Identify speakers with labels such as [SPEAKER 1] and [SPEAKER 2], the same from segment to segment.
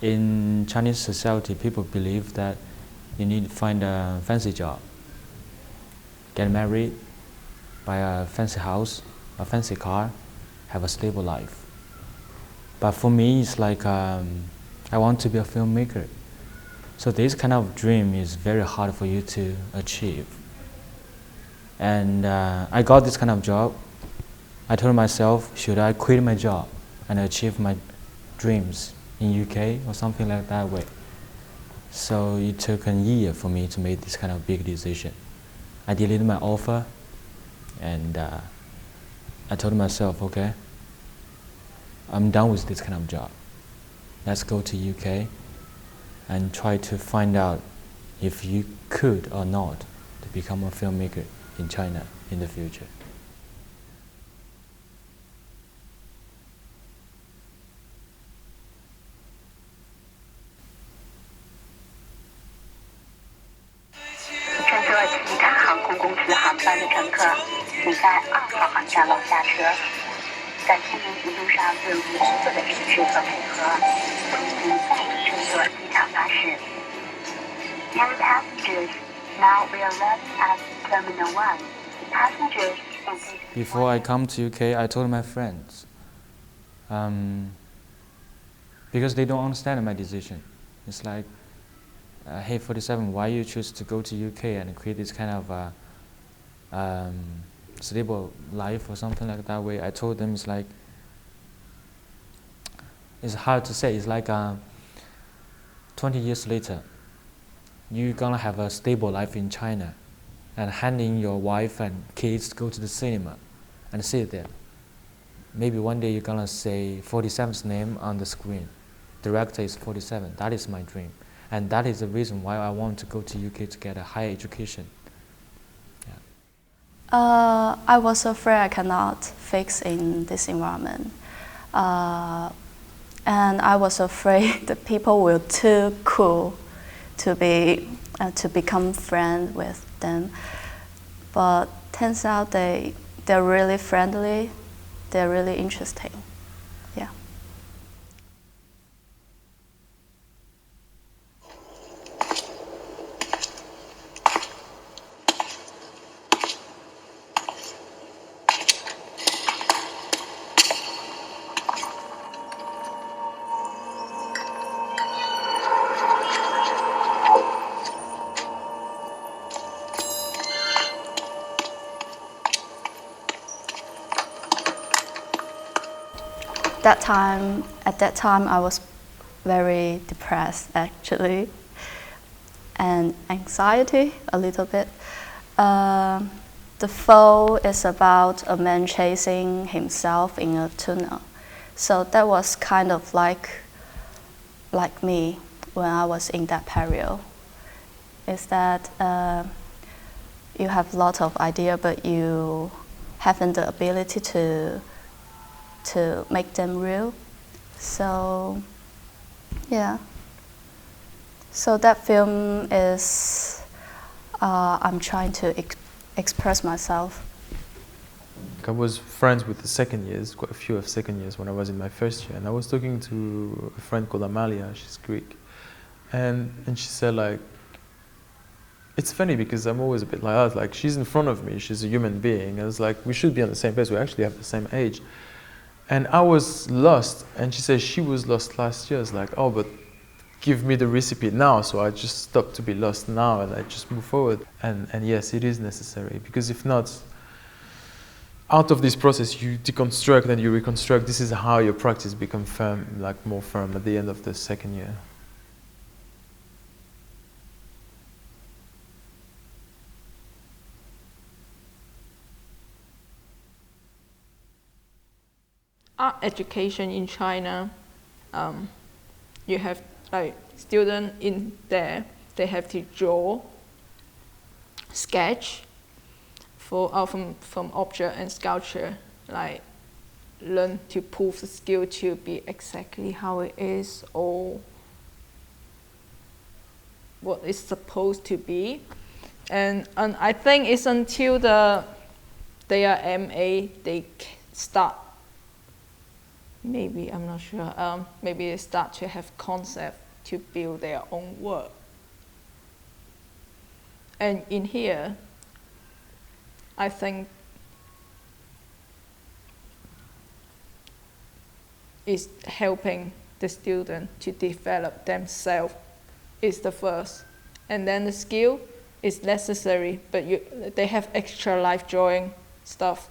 [SPEAKER 1] In Chinese society, people believe that you need to find a fancy job, get married, buy a fancy house, a fancy car, have a stable life. But for me, it's like I want to be a filmmaker. So this kind of dream is very hard for you to achieve. And I got this kind of job. I told myself, should I quit my job and achieve my dreams in UK or something like that way? So it took a year for me to make this kind of big decision. I deleted my offer, and I told myself, okay, I'm done with this kind of job. Let's go to UK and try to find out if you could or not to become a filmmaker in China in the future.
[SPEAKER 2] Dear passengers, now we are arriving at Terminal 1. Passengers in this
[SPEAKER 1] Before I come to UK, I told my friends, because they don't understand my decision. It's like, hey, 47, why you choose to go to UK and create this kind of stable life or something like that way? I told them it's like, it's hard to say. It's like 20 years later, you're gonna have a stable life in China and handing your wife and kids to go to the cinema and sit there. Maybe one day you're gonna say 47's name on the screen. Director is 47. That is my dream. And that is the reason why I want to go to UK to get a higher education. Yeah.
[SPEAKER 3] I was afraid I cannot fix in this environment. And I was afraid that people were too cool to become friends with them. But turns out they're really friendly, they're really interesting. Yeah. At that time, I was very depressed actually, and anxiety a little bit. The Foe is about a man chasing himself in a tunnel, so that was kind of like me when I was in that period. Is that you have a lot of idea, but you haven't the ability to make them real. So, yeah. So that film is, I'm trying to express myself.
[SPEAKER 4] I was friends with the second years, quite a few of second years when I was in my first year, and I was talking to a friend called Amalia, she's Greek, and she said like, it's funny because I'm always a bit like that, like she's in front of me, she's a human being, and it's like, we should be on the same place, we actually have the same age. And I was lost, and she said she was lost last year. It's like, oh, but give me the recipe now, so I just stop to be lost now, and I just move forward. And yes, it is necessary, because if not, out of this process, you deconstruct and you reconstruct. This is how your practice becomes firm, like more firm at the end of the second year.
[SPEAKER 5] Art education in China, you have like students in there, they have to draw, sketch from object and sculpture, like learn to prove the skill to be exactly how it is or what it's supposed to be. And I think it's until they are MA, they start maybe, I'm not sure, maybe they start to have concept to build their own work. And in here, I think it's helping the student to develop themselves is the first. And then the skill is necessary, but they have extra life drawing stuff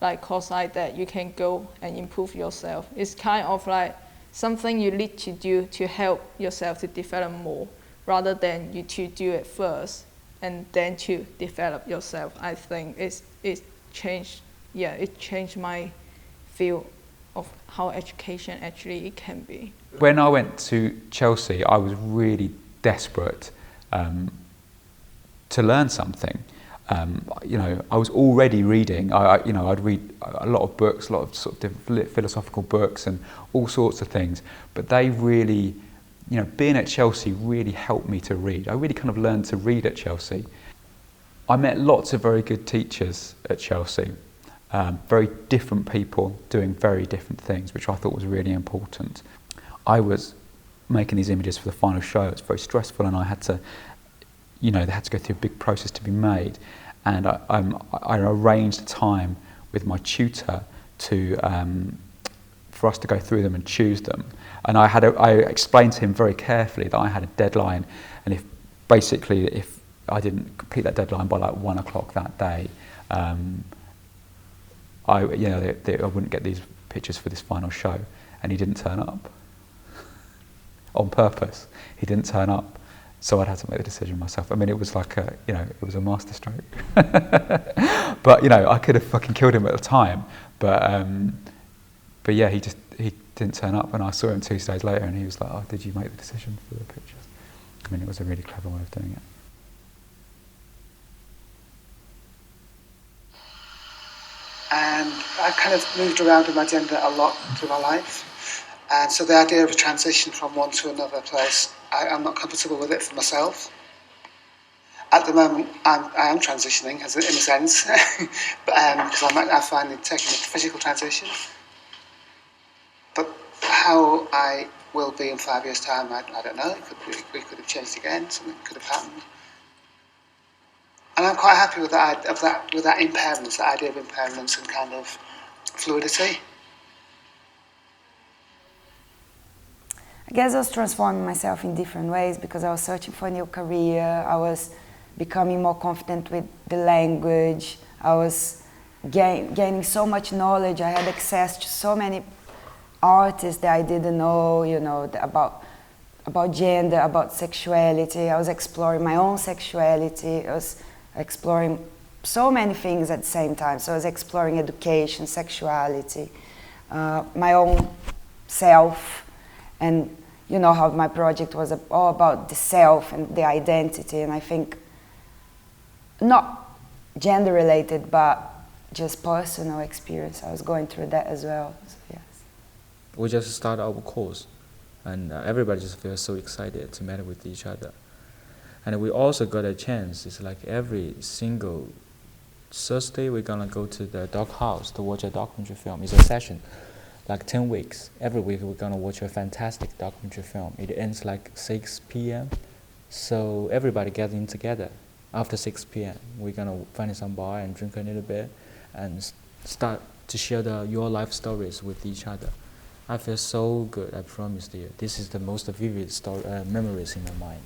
[SPEAKER 5] like course like that. You can go and improve yourself. It's kind of like something you need to do to help yourself to develop more, rather than you to do it first and then to develop yourself. I think it changed my view of how education actually can be.
[SPEAKER 6] When I went to Chelsea, I was really desperate to learn something. I was already reading. I'd read a lot of books, a lot of sort of different philosophical books and all sorts of things. But they really, being at Chelsea really helped me to read. I really kind of learned to read at Chelsea. I met lots of very good teachers at Chelsea. Very different people doing very different things, which I thought was really important. I was making these images for the final show. It was very stressful, and I had to, they had to go through a big process to be made. And I arranged a time with my tutor for us to go through them and choose them. And I explained to him very carefully that I had a deadline, and if I didn't complete that deadline by like 1 o'clock that day, I wouldn't get these pictures for this final show. And he didn't turn up. On purpose, he didn't turn up. So I'd had to make the decision myself. I mean, it was like it was a masterstroke. But I could have fucking killed him at the time. But yeah, he didn't turn up, and I saw him 2 days later, and he was like, "Oh, did you make the decision for the pictures?" I mean, it was a really clever way of doing it.
[SPEAKER 7] And I've kind of moved around with my gender a lot through my life. And so the idea of a transition from one to another place, I'm not comfortable with it for myself. At the moment, I am transitioning, in a sense, because I'm finally taking a physical transition. But how I will be in 5 years' time, I don't know. We could have changed again. Something could have happened. And I'm quite happy with that impermanence, that idea of impermanence and kind of fluidity.
[SPEAKER 8] I guess I was transforming myself in different ways because I was searching for a new career. I was becoming more confident with the language. I was gaining so much knowledge. I had access to so many artists that I didn't know, about gender, about sexuality. I was exploring my own sexuality. I was exploring so many things at the same time. So I was exploring education, sexuality, my own self, and how my project was all about the self and the identity. And I think not gender related, but just personal experience. I was going through that as well. So, yes.
[SPEAKER 1] We just started our course, and everybody just feels so excited to meet with each other. And we also got a chance. It's like every single Thursday we're gonna go to the dog house to watch a documentary film. It's a session, like 10 weeks. Every week we're gonna watch a fantastic documentary film. It ends like 6 p.m. So everybody getting together. After 6 p.m. we're gonna find some bar and drink a little bit and start to share your life stories with each other. I feel so good, I promise you. This is the most vivid memories in my mind.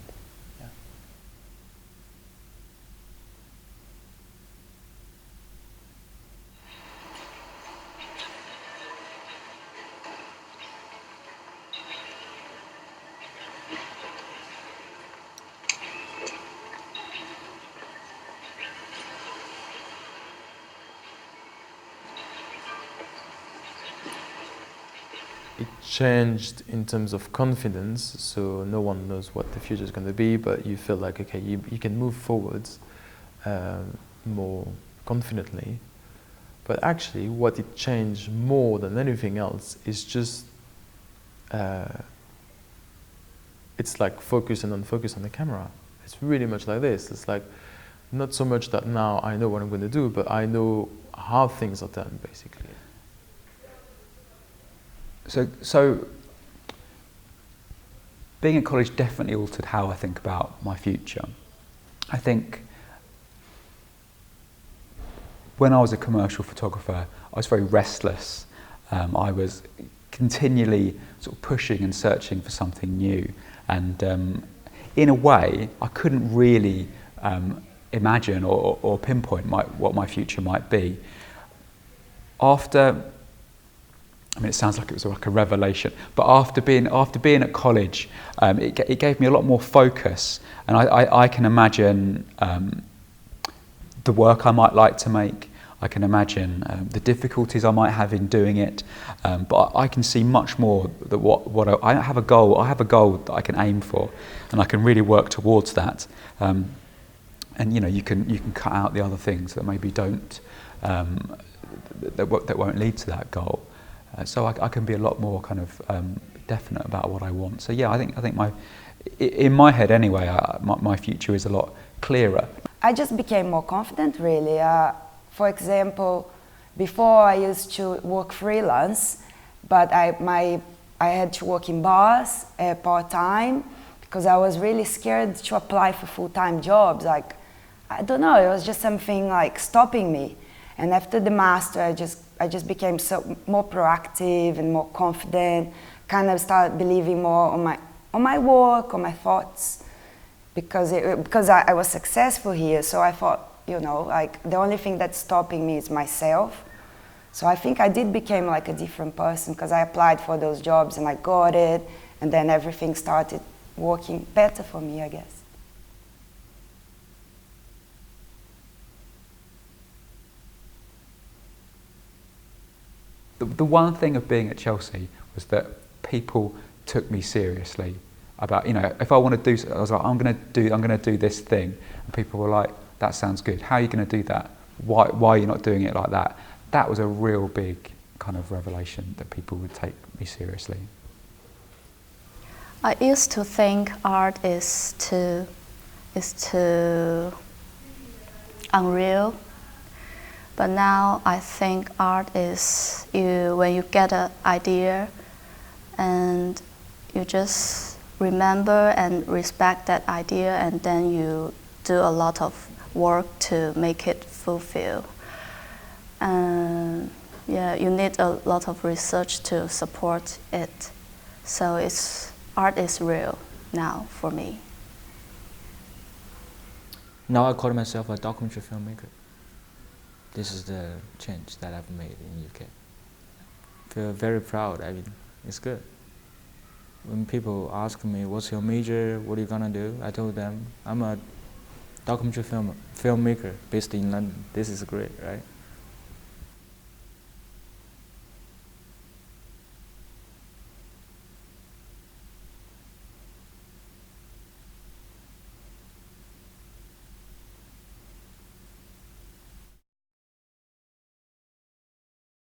[SPEAKER 4] It changed in terms of confidence, so no one knows what the future is going to be, but you feel like, okay, you can move forwards more confidently. But actually, what it changed more than anything else is just, it's like focus and unfocus on the camera. It's really much like this. It's like, not so much that now I know what I'm going to do, but I know how things are done, basically.
[SPEAKER 6] So being at college definitely altered how I think about my future. I think when I was a commercial photographer, I was very restless. I was continually sort of pushing and searching for something new. And in a way, I couldn't really imagine or pinpoint what my future might be. After, I mean, it sounds like it was like a revelation, but after being at college, it gave me a lot more focus, and I can imagine the work I might like to make. I can imagine the difficulties I might have in doing it, but I can see much more that what I have a goal. I have a goal that I can aim for, and I can really work towards that. And you know, you can cut out the other things that maybe don't that won't lead to that goal. So I can be a lot more kind of definite about what I want. So yeah, I think in my head anyway, my future is a lot clearer.
[SPEAKER 8] I just became more confident, really. For example, before I used to work freelance, but I had to work in bars part-time because I was really scared to apply for full-time jobs. Like, I don't know, it was just something like stopping me. And after the master, I just became more proactive and more confident, kind of started believing more on my work, on my thoughts, because I was successful here. So I thought, you know, like the only thing that's stopping me is myself. So I think I did become like a different person because I applied for those jobs and I got it, and then everything started working better for me, I guess.
[SPEAKER 6] The one thing of being at Chelsea was that people took me seriously about, you know, if I want to do, I was like, I'm going to do this thing, and people were like, that sounds good. How are you going to do that? Why are you not doing it like that? That was a real big kind of revelation, that people would take me seriously.
[SPEAKER 3] I used to think art is too unreal, but now I think art is when you get an idea and you just remember and respect that idea, and then you do a lot of work to make it fulfill. Yeah, you need a lot of research to support it. So art is real now for me.
[SPEAKER 1] Now I call myself a documentary filmmaker. This is the change that I've made in UK. Feel very proud. I mean, it's good. When people ask me, what's your major, what are you gonna do? I told them, I'm a documentary filmmaker based in London. This is great, right?